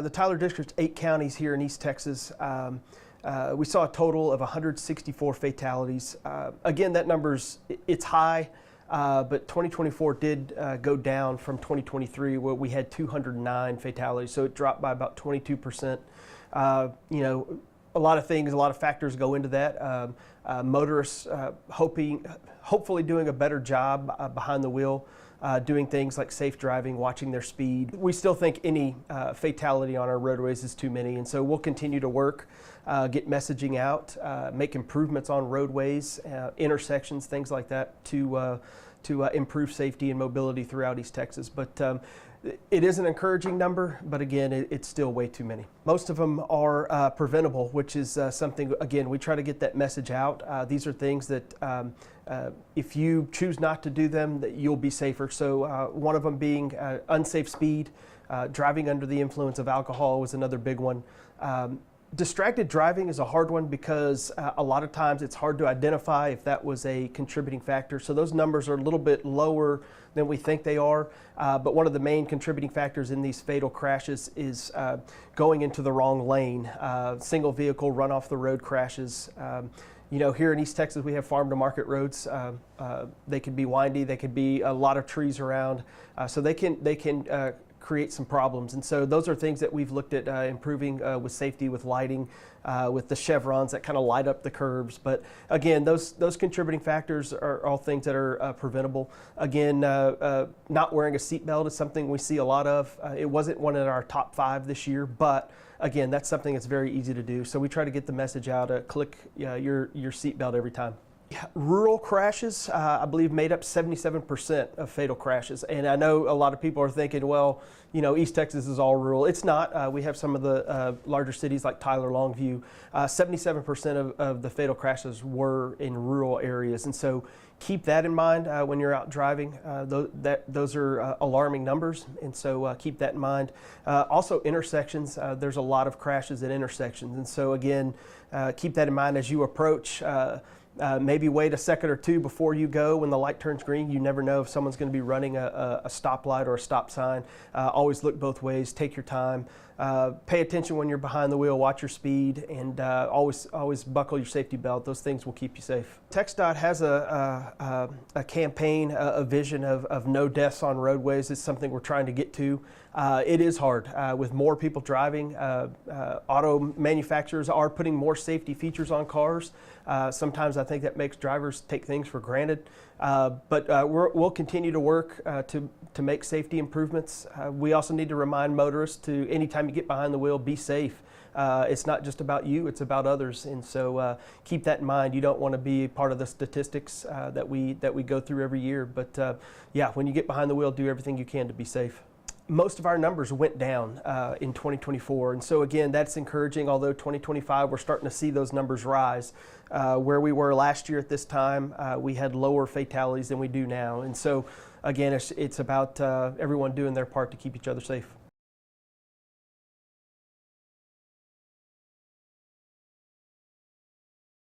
the Tyler District's 8 counties here in East Texas, we saw a total of 164 fatalities. Again, that number's it's high, but 2024 did go down from 2023, where we had 209 fatalities. So it dropped by about 22%. You know, a lot of things, a lot of factors go into that. Motorists hopefully doing a better job behind the wheel. Doing things like safe driving, watching their speed. We still think any fatality on our roadways is too many, and so we'll continue to work, get messaging out, make improvements on roadways, intersections, things like that to improve safety and mobility throughout East Texas. But it is an encouraging number, but again, it's still way too many. Most of them are preventable, which is something, again, we try to get that message out. These are things that if you choose not to do them, that you'll be safer. So one of them being unsafe speed, driving under the influence of alcohol was another big one. Distracted driving is a hard one because a lot of times it's hard to identify if that was a contributing factor. So those numbers are a little bit lower than we think they are. But one of the main contributing factors in these fatal crashes is going into the wrong lane. Single vehicle run off the road crashes. You know, here in East Texas, we have farm to market roads. They can be windy. They could be a lot of trees around. So they can create some problems. And so those are things that we've looked at improving with safety, with lighting, with the chevrons that kind of light up the curves. But again, those contributing factors are all things that are preventable. Again, not wearing a seatbelt is something we see a lot of. It wasn't one of our top 5 this year, but again, that's something that's very easy to do. So we try to get the message out, click your seatbelt every time. Rural crashes, I believe, made up 77% of fatal crashes. And I know a lot of people are thinking, well, you know, East Texas is all rural. It's not. We have some of the larger cities like Tyler, Longview. 77% of the fatal crashes were in rural areas. And so keep that in mind when you're out driving. Those are alarming numbers. And so keep that in mind. Also, intersections. There's a lot of crashes at intersections. And so, again, keep that in mind as you approach. Maybe wait a second or two before you go when the light turns green. You never know if someone's going to be running a stoplight or a stop sign. Always look both ways, take your time. Pay attention when you're behind the wheel, watch your speed, and always buckle your safety belt. Those things will keep you safe. TxDOT has a campaign, a vision of no deaths on roadways. It's something we're trying to get to. It is hard with more people driving. Auto manufacturers are putting more safety features on cars. Sometimes I think that makes drivers take things for granted. But we'll continue to work to make safety improvements. We also need to remind motorists to, anytime you get behind the wheel, be safe. It's not just about you, it's about others. And so keep that in mind. You don't want to be part of the statistics that we go through every year. But yeah, when you get behind the wheel, do everything you can to be safe. Most of our numbers went down in 2024. And so again, that's encouraging, although 2025, we're starting to see those numbers rise. Where we were last year at this time, we had lower fatalities than we do now. And so again, it's about everyone doing their part to keep each other safe.